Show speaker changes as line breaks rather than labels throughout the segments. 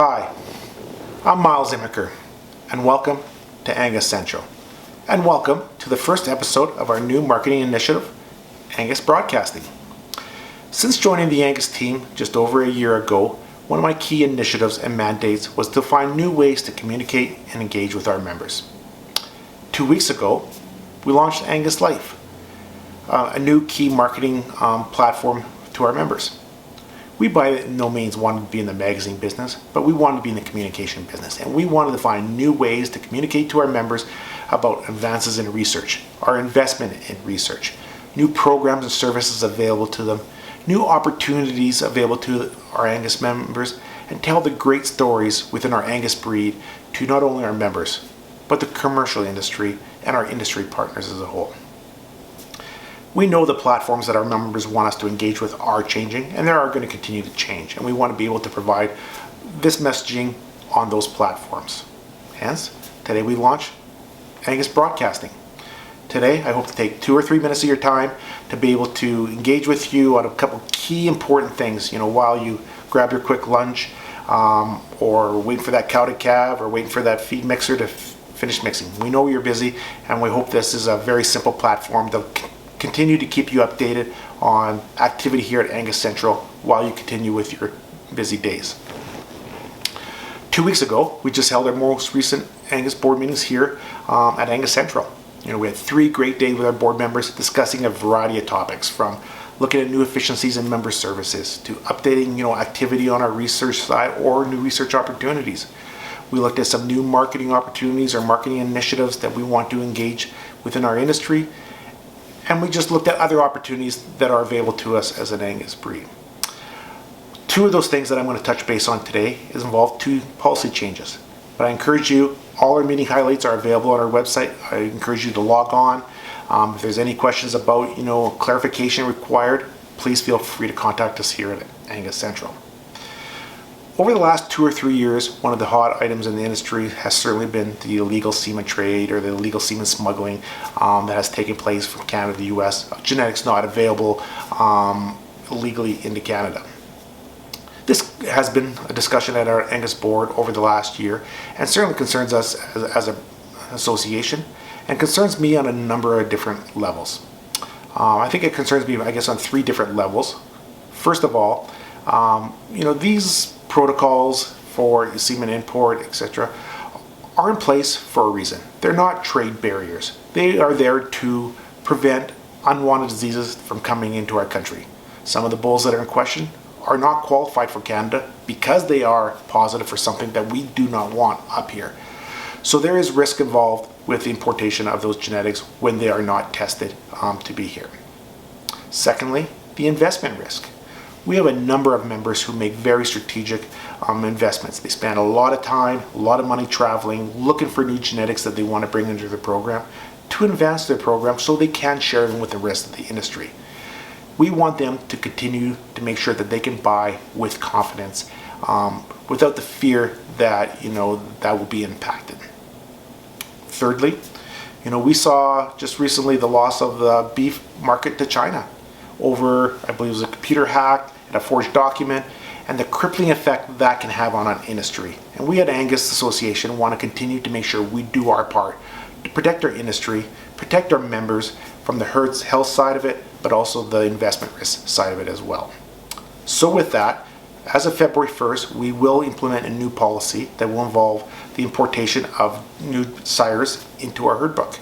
Hi, I'm Myles Immerkar, and welcome to Angus Central, and welcome to the first episode of our new marketing initiative, Angus Broadcasting. Since joining the Angus team just over a year ago, one of my key initiatives and mandates was to find new ways to communicate and engage with our members. 2 weeks ago, we launched Angus Life, a new key marketing platform to our members. We by no means wanted to be in the magazine business, but we wanted to be in the communication business, and we wanted to find new ways to communicate to our members about advances in research, our investment in research, new programs and services available to them, new opportunities available to our Angus members, and tell the great stories within our Angus breed to not only our members, but the commercial industry and our industry partners as a whole. We know the platforms that our members want us to engage with are changing, and they are going to continue to change, and we want to be able to provide this messaging on those platforms. Hence, today we launch Angus Broadcasting. Today, I hope to take 2 or 3 minutes of your time to be able to engage with you on a couple key important things, while you grab your quick lunch, or wait for that cow to calve, or waiting for that feed mixer to finish mixing. We know you're busy, and we hope this is a very simple platform that continue to keep you updated on activity here at Angus Central while you continue with your busy days. 2 weeks ago, we just held our most recent Angus board meetings here at Angus Central. We had 3 great days with our board members discussing a variety of topics, from looking at new efficiencies in member services to updating activity on our research side or new research opportunities. We looked at some new marketing opportunities or marketing initiatives that we want to engage within our industry. And we just looked at other opportunities that are available to us as an Angus breed. 2 of those things that I'm going to touch base on today involve 2 policy changes. But I encourage you, all our meeting highlights are available on our website. I encourage you to log on. If there's any questions about clarification required, please feel free to contact us here at Angus Central. Over the last 2 or 3 years, one of the hot items in the industry has certainly been the illegal semen trade or the illegal semen smuggling that has taken place from Canada to the US. Genetics not available legally into Canada. This has been a discussion at our Angus board over the last year, and certainly concerns us as an association, and concerns me on a number of different levels. I think it concerns me, on 3 different levels. First of all, these protocols for semen import, etc., are in place for a reason. They're not trade barriers. They are there to prevent unwanted diseases from coming into our country. Some of the bulls that are in question are not qualified for Canada because they are positive for something that we do not want up here. So there is risk involved with the importation of those genetics when they are not tested to be here. Secondly, the investment risk. We have a number of members who make very strategic investments. They spend a lot of time, a lot of money traveling, looking for new genetics that they want to bring into their program to advance their program so they can share them with the rest of the industry. We want them to continue to make sure that they can buy with confidence without the fear that that will be impacted. Thirdly, we saw just recently the loss of the beef market to China over, I believe it was a computer hack and a forged document, and the crippling effect that can have on an industry. And we at Angus Association want to continue to make sure we do our part to protect our industry, protect our members from the health side of it, but also the investment risk side of it as well. So with that, as of February 1st, we will implement a new policy that will involve the importation of new sires into our herd book.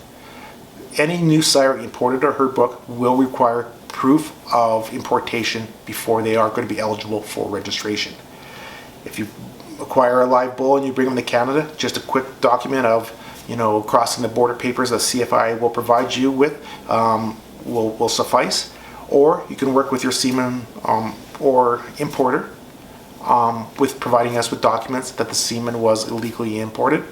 Any new sire imported to our herd book will require proof of importation before they are going to be eligible for registration. If you acquire a live bull and you bring them to Canada, just a quick document of crossing the border papers that CFI will provide you with will suffice. Or you can work with your semen or importer with providing us with documents that the semen was illegally imported.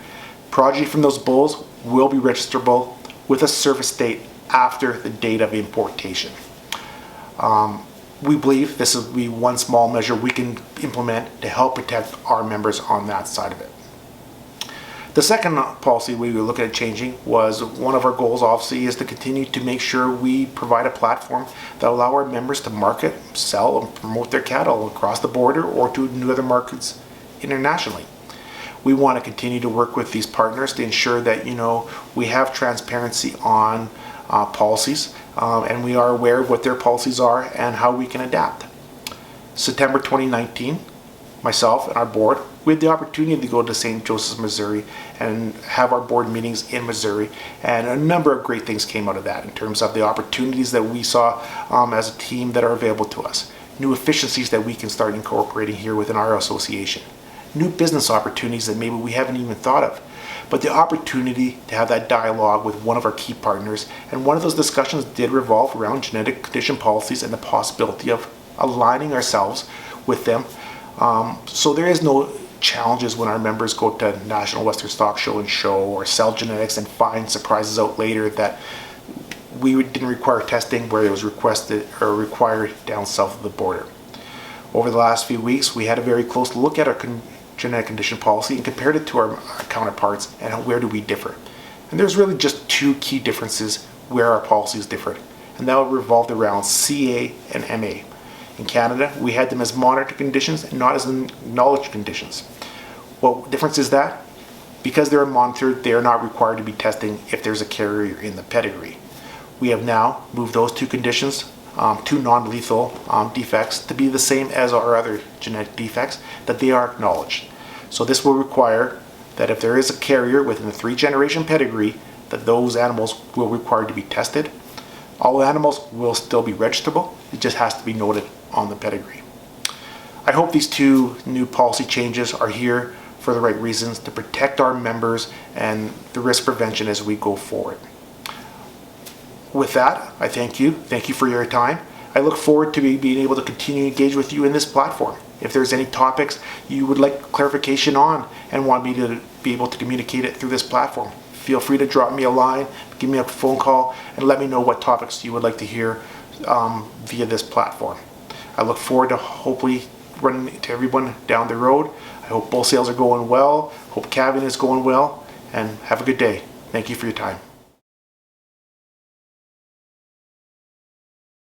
Progeny from those bulls will be registerable with a service date after the date of importation. We believe this will be one small measure we can implement to help protect our members on that side of it. The second policy we were looking at changing was, one of our goals obviously is to continue to make sure we provide a platform that allow our members to market, sell, and promote their cattle across the border or to new other markets internationally. We want to continue to work with these partners to ensure that we have transparency on policies, and we are aware of what their policies are and how we can adapt. September 2019, myself and our board, we had the opportunity to go to St. Joseph's, Missouri, and have our board meetings in Missouri, and a number of great things came out of that in terms of the opportunities that we saw as a team that are available to us, new efficiencies that we can start incorporating here within our association, new business opportunities that maybe we haven't even thought of, but the opportunity to have that dialogue with one of our key partners. And one of those discussions did revolve around genetic condition policies and the possibility of aligning ourselves with them. So there is no challenges when our members go to National Western Stock Show and show or sell genetics and find surprises out later that we didn't require testing where it was requested or required down south of the border. Over the last few weeks, we had a very close look at our genetic condition policy and compared it to our counterparts and where do we differ. And there's really just two key differences where our policies differed, and that revolved around CA and MA. In Canada, we had them as monitored conditions and not as acknowledged conditions. What difference is that? Because they're monitored, they are not required to be testing if there's a carrier in the pedigree. We have now moved those two conditions, two non-lethal defects, to be the same as our other genetic defects, that they are acknowledged. So this will require that if there is a carrier within the 3-generation pedigree, that those animals will require to be tested. All animals will still be registrable, it just has to be noted on the pedigree. I hope these two new policy changes are here for the right reasons to protect our members and the risk prevention as we go forward. With that, I thank you. Thank you for your time. I look forward to being able to continue to engage with you in this platform. If there's any topics you would like clarification on and want me to be able to communicate it through this platform, feel free to drop me a line, give me a phone call, and let me know what topics you would like to hear via this platform. I look forward to hopefully running into everyone down the road. I hope bull sales are going well, hope calving is going well, and have a good day. Thank you for your time.